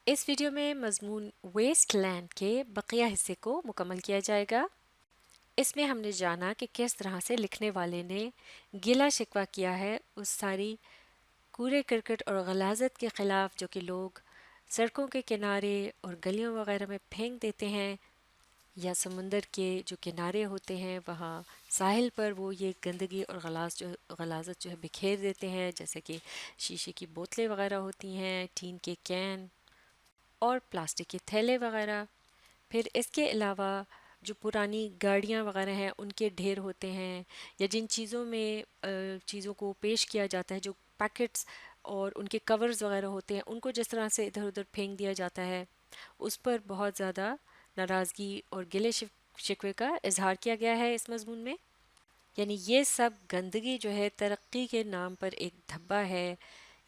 اس video میں مضمون waste land کے بقیہ حصے کو مکمل کیا جائے گا۔ اس میں ہم نے جانا کہ کس طرح سے لکھنے والے نے گلہ شکوہ کیا ہے اس ساری کوڑے کرکٹ اور غلاظت کے خلاف جو کہ لوگ سڑکوں کے کنارے اور گلیوں وغیرہ میں پھینک دیتے ہیں، یا سمندر کے جو کنارے ہوتے ہیں وہاں ساحل پر وہ یہ گندگی اور غلاظت جو ہے بکھیر دیتے ہیں، جیسے کہ شیشے کی بوتلیں وغیرہ ہوتی ہیں، ٹین کے کین اور پلاسٹک کے تھیلے وغیرہ۔ پھر اس کے علاوہ جو پرانی گاڑیاں وغیرہ ہیں ان کے ڈھیر ہوتے ہیں، یا جن چیزوں میں چیزوں کو پیش کیا جاتا ہے، جو پیکٹس اور ان کے کورز وغیرہ ہوتے ہیں، ان کو جس طرح سے ادھر ادھر پھینک دیا جاتا ہے، اس پر بہت زیادہ ناراضگی اور گلے شکوے کا اظہار کیا گیا ہے اس مضمون میں۔ یعنی یہ سب گندگی جو ہے ترقی کے نام پر ایک دھبا ہے،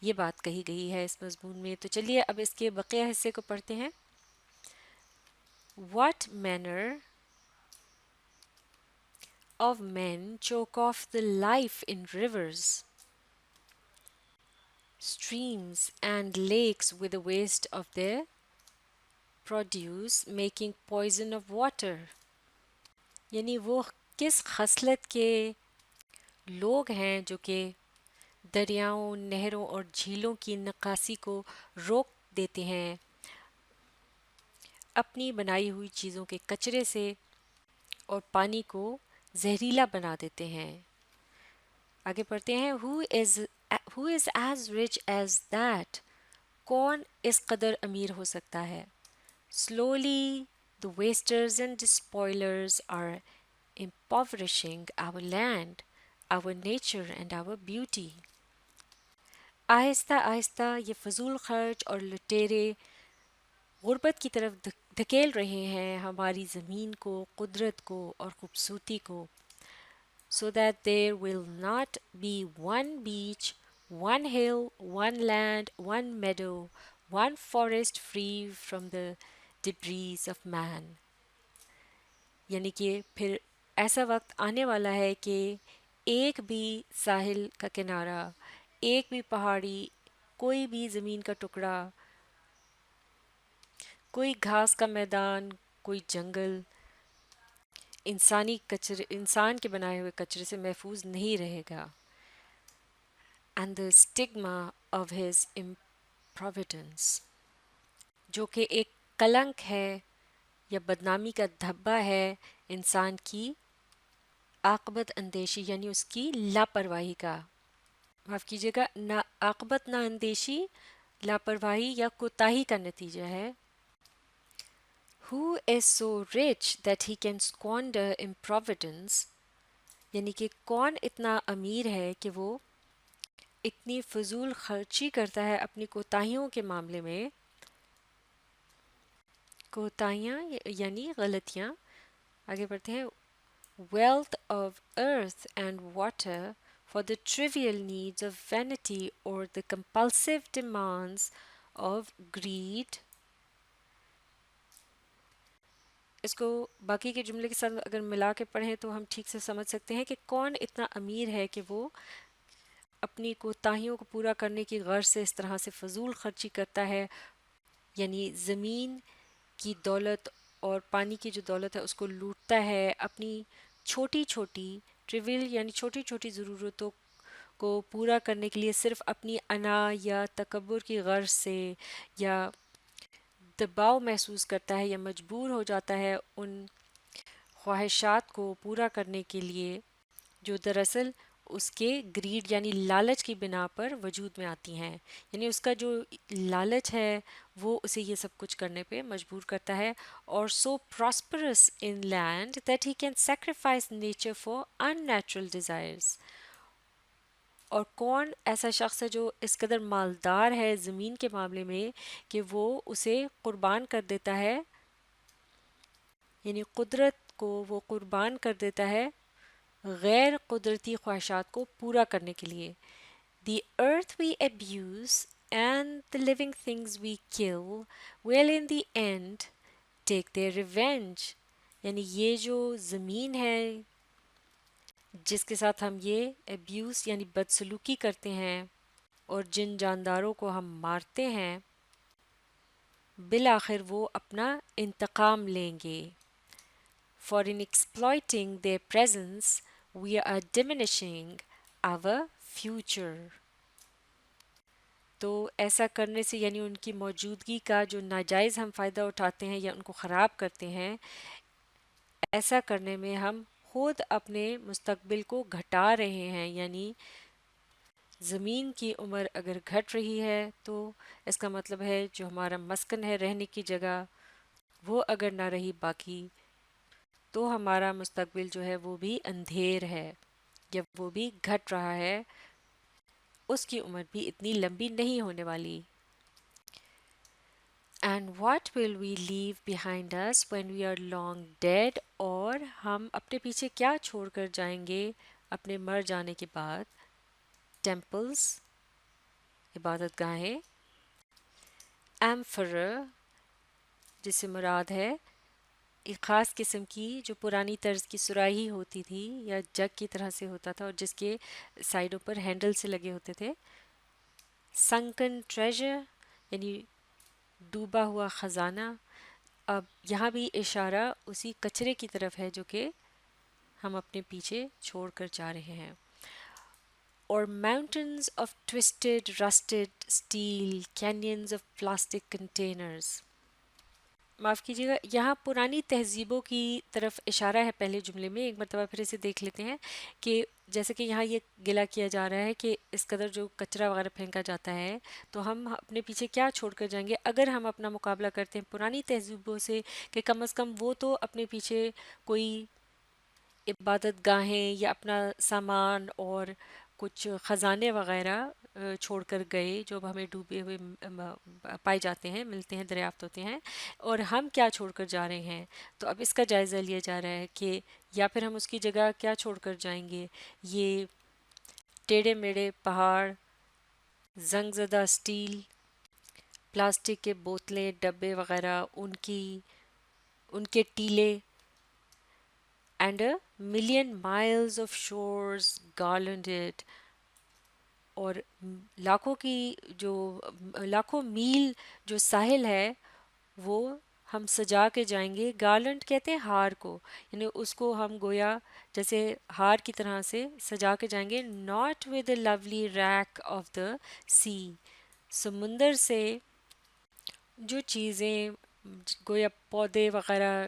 یہ بات کہی گئی ہے اس مضمون میں۔ تو چلیے اب اس کے بقیہ حصے کو پڑھتے ہیں۔ What manner of men choke off the life in rivers, streams and lakes with the waste of their produce, making poison of water؟ یعنی وہ کس خصلت کے لوگ ہیں جو کہ دریاؤں، نہروں اور جھیلوں کی نکاسی کو روک دیتے ہیں اپنی بنائی ہوئی چیزوں کے کچرے سے، اور پانی کو زہریلا بنا دیتے ہیں۔ آگے پڑھتے ہیں۔ Who is as rich as that؟ کون اس قدر امیر ہو سکتا ہے؟ Slowly the wasters and despoilers are impoverishing our land, our nature and our beauty۔ آہستہ آہستہ یہ فضول خرچ اور لٹیرے غربت کی طرف دھکیل رہے ہیں ہماری زمین کو، قدرت کو اور خوبصورتی کو، so that there will not be one beach, one hill, one land, one meadow, one forest free from the debris of man۔ یعنی کہ پھر ایسا وقت آنے والا ہے کہ ایک بھی ساحل کا کنارہ، ایک بھی پہاڑی، کوئی بھی زمین کا ٹکڑا، کوئی گھاس کا میدان، کوئی جنگل انسان کے بنائے ہوئے کچرے سے محفوظ نہیں رہے گا۔ and the stigma of his improvidence، جو کہ ایک کلنک ہے یا بدنامی کا دھبا ہے انسان کی عاقبت اندیشی، یعنی اس کی لاپرواہی کا۔ معاف کیجیے گا، عاقبت نا اندیشی لاپرواہی یا کوتاہی کا نتیجہ ہے۔ Who is so rich that he can squander improvidence؟ یعنی کہ کون اتنا امیر ہے کہ وہ اتنی فضول خرچی کرتا ہے اپنی کوتاہیوں کے معاملے میں۔ کوتاہیاں یعنی غلطیاں۔ آگے بڑھتے ہیں۔ Wealth of earth and water for the trivial needs of vanity or the compulsive demands of greed۔ اس کو باقی کے جملے کے ساتھ اگر ملا کے پڑھیں تو ہم ٹھیک سے سمجھ سکتے ہیں کہ کون اتنا امیر ہے کہ وہ اپنی کوتاہیوں کو پورا کرنے کی غرض سے اس طرح سے فضول خرچی کرتا ہے، یعنی زمین کی دولت اور پانی کی جو دولت ہے اس کو لوٹتا ہے اپنی چھوٹی چھوٹی ٹریول یعنی چھوٹی چھوٹی ضرورتوں کو پورا کرنے کے لیے، صرف اپنی انا یا تکبر کی غرض سے، یا دباؤ محسوس کرتا ہے یا مجبور ہو جاتا ہے ان خواہشات کو پورا کرنے کے لیے جو دراصل اس کے گریڈ یعنی لالچ کی بنا پر وجود میں آتی ہیں۔ یعنی اس کا جو لالچ ہے وہ اسے یہ سب کچھ کرنے پہ مجبور کرتا ہے۔ اور so prosperous in land that he can sacrifice nature for unnatural desires۔ اور کون ایسا شخص ہے جو اس قدر مالدار ہے زمین کے معاملے میں کہ وہ اسے قربان کر دیتا ہے، یعنی قدرت کو وہ قربان کر دیتا ہے غیر قدرتی خواہشات کو پورا کرنے کے لیے۔ The earth we abuse and the living things we kill will in the end take their revenge۔ یعنی یہ جو زمین ہے جس کے ساتھ ہم یہ ابیوز یعنی بدسلوکی کرتے ہیں اور جن جانداروں کو ہم مارتے ہیں، بالآخر وہ اپنا انتقام لیں گے. For in exploiting their presence, we are diminishing our future. تو ایسا کرنے سے یعنی ان کی موجودگی کا جو ناجائز ہم فائدہ اٹھاتے ہیں یا ان کو خراب کرتے ہیں، ایسا کرنے میں ہم خود اپنے مستقبل کو گھٹا رہے ہیں. یعنی زمین کی عمر اگر گھٹ رہی ہے تو اس کا مطلب ہے جو ہمارا مسکن ہے، رہنے کی جگہ، وہ اگر نہ رہی باقی تو ہمارا مستقبل جو ہے وہ بھی اندھیر ہے یا وہ بھی گھٹ رہا ہے، اس کی عمر بھی اتنی لمبی نہیں ہونے والی. And what will we leave behind us when we are long dead؟ اور ہم اپنے پیچھے کیا چھوڑ کر جائیں گے اپنے مر جانے کے بعد؟ ٹیمپلز، عبادت گاہیں. ایمفرر، جس سے مراد ہے ایک خاص قسم کی جو پرانی طرز کی سراہی ہوتی تھی یا جگ کی طرح سے ہوتا تھا اور جس کے سائڈوں پر ہینڈل سے لگے ہوتے تھے. سنکن ٹریجر یعنی ڈوبا ہوا خزانہ. اب یہاں بھی اشارہ اسی کچرے کی طرف ہے جو کہ ہم اپنے پیچھے چھوڑ کر جا رہے ہیں. اور mountains of twisted rusted steel, canyons of plastic containers. معاف کیجیے گا، یہاں پرانی تہذیبوں کی طرف اشارہ ہے پہلے جملے میں. ایک مرتبہ پھر اسے دیکھ لیتے ہیں کہ جیسے کہ یہاں یہ گلا کیا جا رہا ہے کہ اس قدر جو کچرا وغیرہ پھینکا جاتا ہے تو ہم اپنے پیچھے کیا چھوڑ کر جائیں گے اگر ہم اپنا مقابلہ کرتے ہیں پرانی تہذیبوں سے، کہ کم از کم وہ تو اپنے پیچھے کوئی عبادت گاہیں یا اپنا سامان اور کچھ خزانے وغیرہ چھوڑ کر گئے جو ہمیں ڈوبے ہوئے پائے جاتے ہیں، ملتے ہیں، دریافت ہوتے ہیں. اور ہم کیا چھوڑ کر جا رہے ہیں؟ تو اب اس کا جائزہ لیا جا رہا ہے کہ یا پھر ہم اس کی جگہ کیا چھوڑ کر جائیں گے. یہ ٹیڑھے میڑھے پہاڑ، زنگ زدہ اسٹیل، پلاسٹک کے بوتلیں، ڈبے وغیرہ، ان کے ٹیلے. And a million miles of shores garlanded, اور لاکھوں میل جو ساحل ہے وہ ہم سجا کے جائیں گے. گارلنڈ کہتے ہیں ہار کو، یعنی اس کو ہم گویا جیسے ہار کی طرح سے سجا کے جائیں گے. Not with a lovely wreck of the sea, سمندر سے جو چیزیں گویا پودے وغیرہ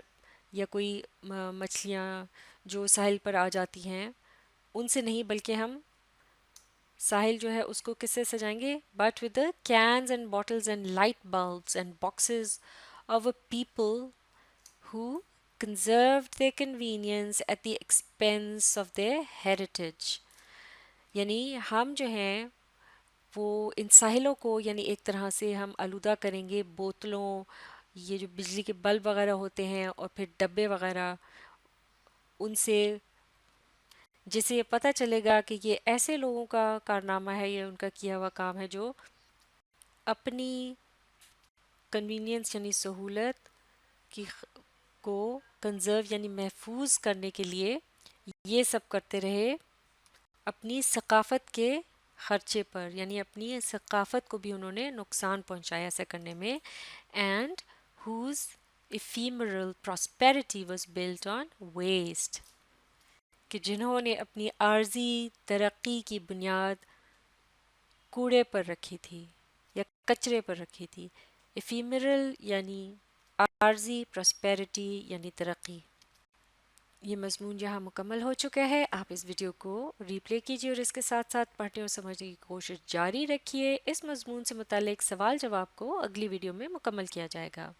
یا کوئی مچھلیاں جو ساحل پر آ جاتی ہیں ان سے نہیں، بلکہ ہم ساحل جو ہے اس کو کس سے سجائیں گے؟ But with Keynes and bottles and light بلبس and boxes of a people who conserved their convenience at the expense of their heritage. یعنی ہم جو ہیں وہ ان ساحلوں کو یعنی ایک طرح سے ہم آلودہ کریں گے بوتلوں، یہ جو بجلی کے بلب وغیرہ ہوتے ہیں اور پھر ڈبے وغیرہ، ان سے جس سے یہ پتہ چلے گا کہ یہ ایسے لوگوں کا کارنامہ ہے، یہ ان کا کیا ہوا کام ہے جو اپنی کنوینئنس یعنی سہولت کی کو کنزرو یعنی محفوظ کرنے کے لیے یہ سب کرتے رہے اپنی ثقافت کے خرچے پر، یعنی اپنی ثقافت کو بھی انہوں نے نقصان پہنچایا ایسا کرنے میں. And whose ephemeral prosperity was built on waste، کہ جنہوں نے اپنی عارضی ترقی کی بنیاد کوڑے پر رکھی تھی یا کچرے پر رکھی تھی. ایفیمرل یعنی عارضی، پراسپیرٹی یعنی ترقی. یہ مضمون یہاں مکمل ہو چکا ہے. آپ اس ویڈیو کو ری پلے کیجیے اور اس کے ساتھ ساتھ پڑھنے اور سمجھنے کی کوشش جاری رکھیے. اس مضمون سے متعلق سوال جواب کو اگلی ویڈیو میں مکمل کیا جائے گا.